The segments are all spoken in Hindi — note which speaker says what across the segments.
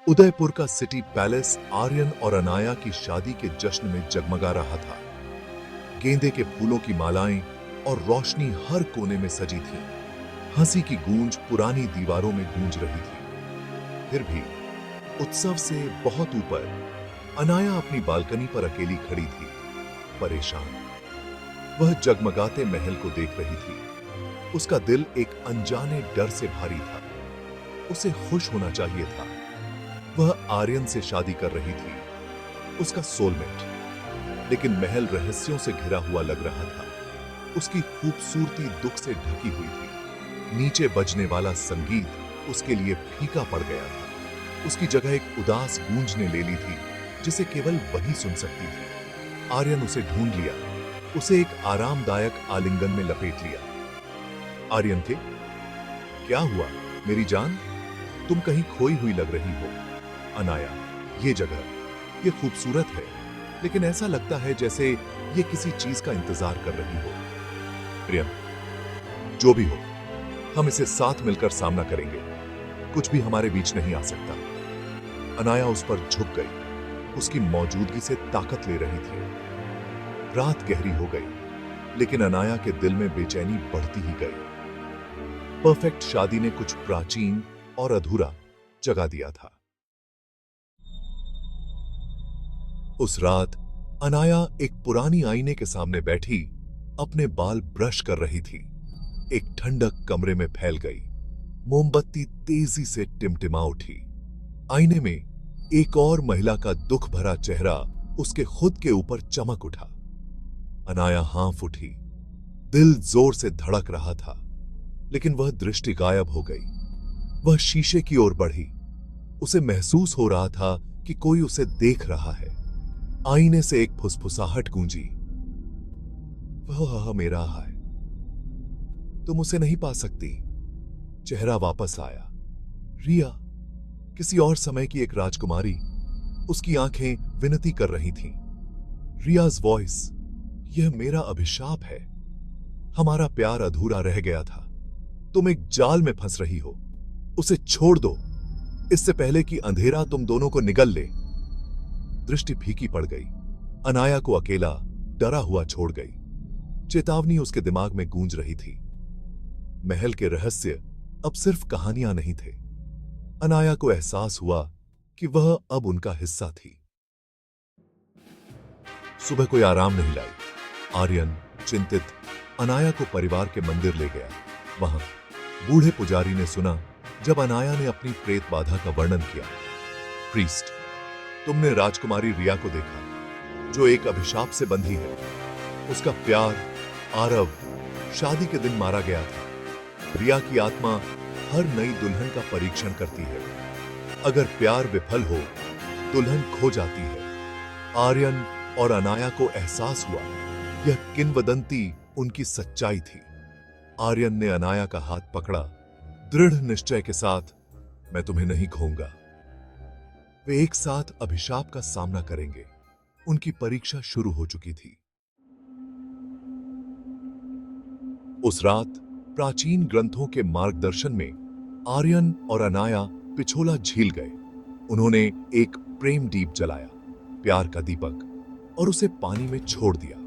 Speaker 1: उदयपुर का सिटी पैलेस आर्यन और अनाया की शादी के जश्न में जगमगा रहा था। गेंदे के फूलों की मालाएं और रोशनी हर कोने में सजी थी। हंसी की गूंज पुरानी दीवारों में गूंज रही थी। फिर भी उत्सव से बहुत ऊपर अनाया अपनी बालकनी पर अकेली खड़ी थी, परेशान। वह जगमगाते महल को देख रही थी। उसका दिल एक अनजाने डर से भारी था। उसे खुश होना चाहिए था। वह आर्यन से शादी कर रही थी, उसका सोलमेट। लेकिन महल रहस्यों से घिरा हुआ लग रहा था। उसकी खूबसूरती दुख से ढकी हुई थी। नीचे बजने वाला संगीत उसके लिए फीका पड़ गया था। उसकी जगह एक उदास गूंज ने ले ली थी, जिसे केवल वही सुन सकती थी। आर्यन उसे ढूंढ लिया, उसे एक आरामदायक आलिंगन में लपेट लिया। आर्यन थे, क्या हुआ मेरी जान? तुम कहीं खोई हुई लग रही हो। अनाया, ये जगह, ये खूबसूरत है, लेकिन ऐसा लगता है जैसे ये किसी चीज का इंतजार कर रही हो। प्रियम, जो भी हो, हम इसे साथ मिलकर सामना करेंगे। कुछ भी हमारे बीच नहीं आ सकता। अनाया उस पर झुक गई, उसकी मौजूदगी से ताकत ले रही थी। रात गहरी हो गई, लेकिन अनाया के दिल में बेचैनी बढ़ती ही गई। परफेक्ट शादी ने कुछ प्राचीन और अधूरा जगा दिया था। उस रात अनाया एक पुरानी आईने के सामने बैठी अपने बाल ब्रश कर रही थी। एक ठंडक कमरे में फैल गई। मोमबत्ती तेजी से टिमटिमा उठी। आईने में एक और महिला का दुख भरा चेहरा उसके खुद के ऊपर चमक उठा। अनाया हाँफ उठी। दिल जोर से धड़क रहा था, लेकिन वह दृष्टि गायब हो गई। वह शीशे की ओर बढ़ी। उसे महसूस हो रहा था कि कोई उसे देख रहा है। आईने से एक फुसफुसाहट गूंजी, वह मेरा है, तुम उसे नहीं पा सकती। चेहरा वापस आया। रिया, किसी और समय की एक राजकुमारी। उसकी आंखें विनती कर रही थीं। रियाज वॉइस, यह मेरा अभिशाप है। हमारा प्यार अधूरा रह गया था। तुम एक जाल में फंस रही हो। उसे छोड़ दो, इससे पहले कि अंधेरा तुम दोनों को निगल ले। दृष्टि फीकी पड़ गई। अनाया को अकेला, डरा हुआ छोड़ गई। चेतावनी उसके दिमाग में गूंज रही थी। महल के रहस्य अब सिर्फ कहानियां नहीं थे। अनाया को एहसास हुआ कि वह अब उनका हिस्सा थी। सुबह कोई आराम नहीं लाई। आर्यन चिंतित अनाया को परिवार के मंदिर ले गया। वहां बूढ़े पुजारी ने सुना जब अनाया ने अपनी प्रेत बाधा का वर्णन किया। प्रीस्ट, तुमने राजकुमारी रिया को देखा, जो एक अभिशाप से बंधी है। उसका प्यार आरव शादी के दिन मारा गया था। रिया की आत्मा हर नई दुल्हन का परीक्षण करती है। अगर प्यार विफल हो, दुल्हन खो जाती है। आर्यन और अनाया को एहसास हुआ यह किंवदंती उनकी सच्चाई थी। आर्यन ने अनाया का हाथ पकड़ा, दृढ़ निश्चय के साथ, मैं तुम्हें नहीं खोऊंगा। वे एक साथ अभिशाप का सामना करेंगे। उनकी परीक्षा शुरू हो चुकी थी। उस रात प्राचीन ग्रंथों के मार्गदर्शन में आर्यन और अनाया पिछोला झील गए। उन्होंने एक प्रेम दीप जलाया, प्यार का दीपक, और उसे पानी में छोड़ दिया।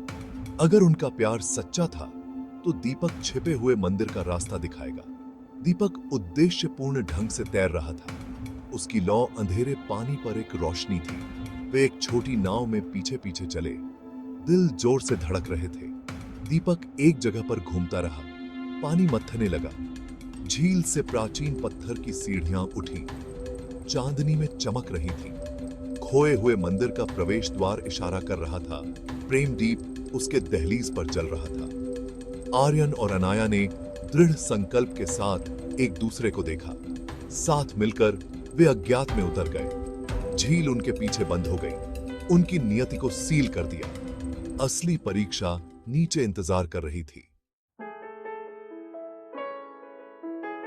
Speaker 1: अगर उनका प्यार सच्चा था तो दीपक छिपे हुए मंदिर का रास्ता दिखाएगा। दीपक उद्देश्यपूर्ण ढंग से तैर रहा था। उसकी लौ अंधेरे पानी पर एक रोशनी थी। वे एक छोटी नाव में पीछे पीछे चले। दिल जोर से धड़क रहे थे। दीपक एक जगह पर घूमता रहा। पानी मत्थने लगा। झील से प्राचीन पत्थर की सीढ़ियां उठी, चांदनी में चमक रही थी। खोए हुए मंदिर का प्रवेश द्वार इशारा कर रहा था। प्रेम दीप उसके दहलीज पर चल रहा था। आर्यन और अनाया ने दृढ़ संकल्प के साथ एक दूसरे को देखा। साथ मिलकर वे अज्ञात में उतर गए। झील उनके पीछे बंद हो गई। उनकी नियति को सील कर दिया। असली परीक्षा नीचे इंतजार कर रही थी।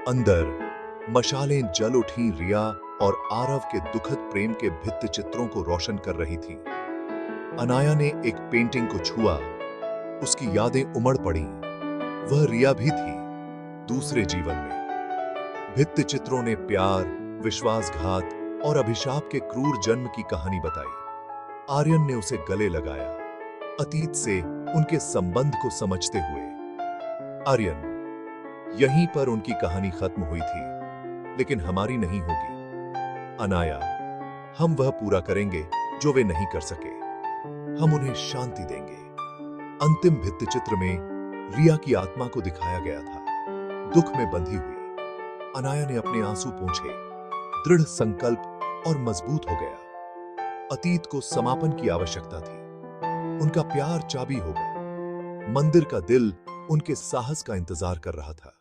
Speaker 1: अंदर मशालें जल उठी। रिया और आरव के दुखद प्रेम के भित्ति चित्रों को रोशन कर रही थी। अनाया ने एक पेंटिंग को छुआ। उसकी यादें उमड़ पड़ी। वह रिया भी थी, दूसरे जीवन में। भित्ति चित्रों ने प्यार, विश्वासघात और अभिशाप के क्रूर जन्म की कहानी बताई। आर्यन ने उसे गले लगाया, अतीत से उनके संबंध को समझते हुए। आर्यन, यहीं पर उनकी कहानी खत्म हुई थी, लेकिन हमारी नहीं होगी। अनाया, हम वह पूरा करेंगे जो वे नहीं कर सके। हम उन्हें शांति देंगे। अंतिम भित्तिचित्र में रिया की आत्मा को दिखाया गया था, दुख में बंधी हुई। अनाया ने अपने आंसू पोंछे, दृढ़ संकल्प और मजबूत हो गया। अतीत को समापन की आवश्यकता थी। उनका प्यार चाबी होगा। मंदिर का दिल उनके साहस का इंतजार कर रहा था।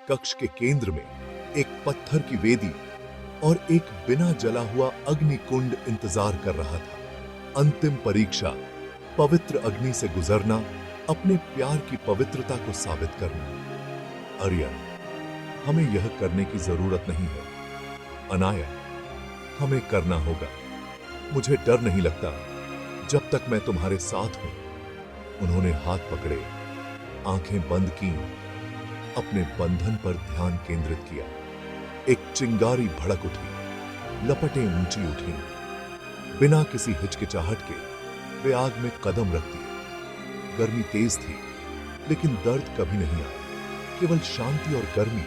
Speaker 1: कक्ष के केंद्र में एक पत्थर की वेदी और एक बिना जला हुआ अग्नि कुंड इंतजार कर रहा था। अंतिम परीक्षा, पवित्र अग्नि से गुजरना, अपने प्यार की पवित्रता को साबित करना। आर्यन, हमें यह करने की जरूरत नहीं है। अनाया, हमें करना होगा। मुझे डर नहीं लगता जब तक मैं तुम्हारे साथ हूं। उन्होंने हाथ पकड़े, आंखें बंद की, अपने बंधन पर ध्यान केंद्रित किया। एक चिंगारी भड़क उठी, लपटें ऊंची उठी। बिना किसी हिचकिचाहट के वे आग में कदम रख दिए। गर्मी तेज थी, लेकिन दर्द कभी नहीं आया। केवल शांति और गर्मी।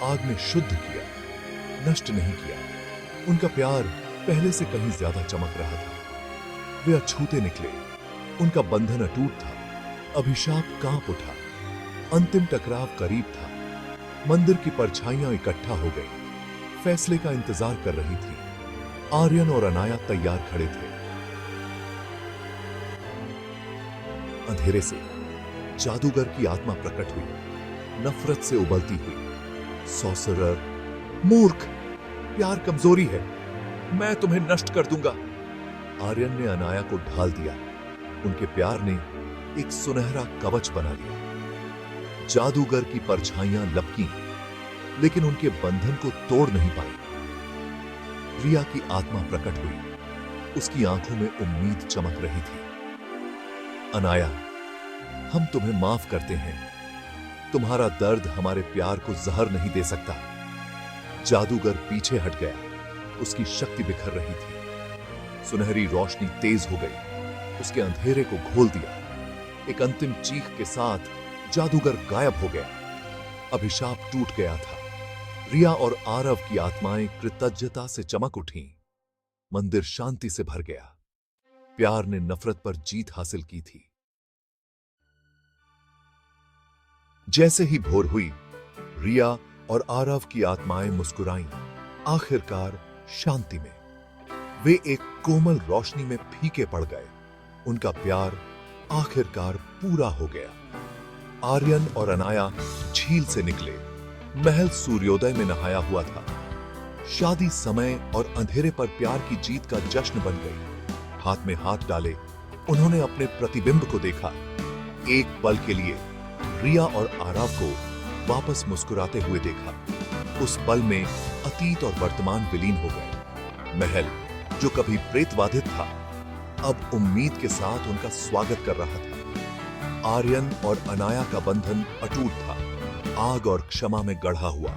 Speaker 1: आग ने शुद्ध किया, नष्ट नहीं किया। उनका प्यार पहले से कहीं ज्यादा चमक रहा था। वे अछूते निकले। उनका बंधन अटूट था। अभिशाप कांप उठा। अंतिम टकराव करीब था। मंदिर की परछाइयां इकट्ठा हो गई, फैसले का इंतजार कर रही थी। आर्यन और अनाया तैयार खड़े थे। अंधेरे से जादूगर की आत्मा प्रकट हुई, नफरत से उबलती हुई। सॉर्सरर, मूर्ख, प्यार कमजोरी है, मैं तुम्हें नष्ट कर दूंगा। आर्यन ने अनाया को ढाल दिया। उनके प्यार ने एक सुनहरा कवच बना लिया। जादूगर की परछाइयां लपकीं, लेकिन उनके बंधन को तोड़ नहीं पाई। रिया की आत्मा प्रकट हुई। उसकी आंखों में उम्मीद चमक रही थी। अनाया, हम तुम्हें माफ करते हैं। तुम्हारा दर्द हमारे प्यार को जहर नहीं दे सकता। जादूगर पीछे हट गया। उसकी शक्ति बिखर रही थी। सुनहरी रोशनी तेज हो गई, उसके अंधेरे को घोल दिया। एक अंतिम चीख के साथ जादूगर गायब हो गया। अभिशाप टूट गया था। रिया और आरव की आत्माएं कृतज्ञता से चमक उठीं। मंदिर शांति से भर गया। प्यार ने नफरत पर जीत हासिल की थी। जैसे ही भोर हुई, रिया और आरव की आत्माएं मुस्कुराईं। आखिरकार शांति में वे एक कोमल रोशनी में फीके पड़ गए। उनका प्यार आखिरकार पूरा हो गया। आर्यन और अनाया झील से निकले। महल सूर्योदय में नहाया हुआ था। शादी समय और अंधेरे पर प्यार की जीत का जश्न बन गई। हाथ में हाथ डाले उन्होंने अपने प्रतिबिंब को देखा। एक पल के लिए रिया और आरव को वापस मुस्कुराते हुए देखा। उस पल में अतीत और वर्तमान विलीन हो गए। महल जो कभी प्रेतवाधित था, अब उम्मीद के साथ उनका स्वागत कर रहा था। आर्यन और अनाया का बंधन अटूट था, आग और क्षमा में गढ़ा हुआ।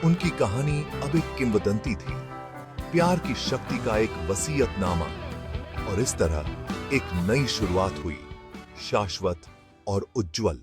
Speaker 1: उनकी कहानी अब एक किंवदंती थी, प्यार की शक्ति का एक वसीयतनामा। और इस तरह एक नई शुरुआत हुई, शाश्वत और उज्जवल।